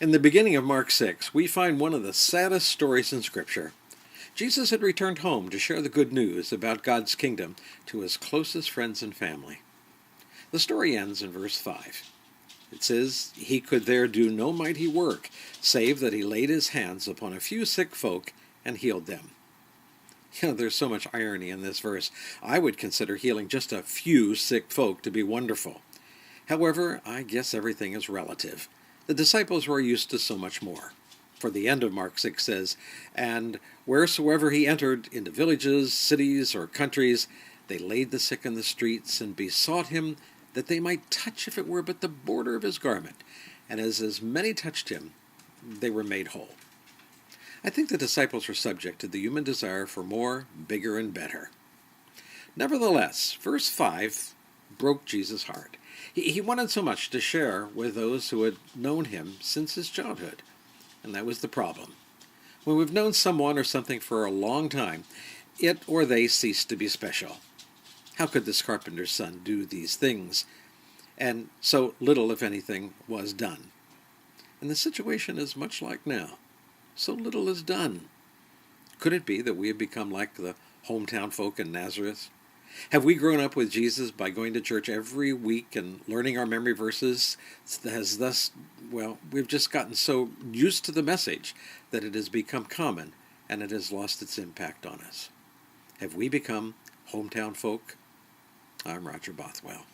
In the beginning of Mark 6, we find one of the saddest stories in Scripture. Jesus had returned home to share the good news about God's kingdom to his closest friends and family. The story ends in verse 5. It says, "He could there do no mighty work, save that he laid his hands upon a few sick folk and healed them." There's so much irony in this verse. I would consider healing just a few sick folk to be wonderful. However, I guess everything is relative. The disciples were used to so much more. For the end of Mark 6 says, "And wheresoever he entered, into villages, cities, or countries, they laid the sick in the streets, and besought him that they might touch, if it were but the border of his garment. And as many touched him, they were made whole." I think the disciples were subject to the human desire for more, bigger, and better. Nevertheless, verse 5 broke Jesus' heart. He wanted so much to share with those who had known him since his childhood. And that was the problem. When we've known someone or something for a long time, it or they cease to be special. How could this carpenter's son do these things? And so little, if anything, was done. And the situation is much like now. So little is done. Could it be that we have become like the hometown folk in Nazareth? Have we grown up with Jesus by going to church every week and learning our memory verses? We've just gotten so used to the message that it has become common and it has lost its impact on us. Have we become hometown folk? I'm Roger Bothwell.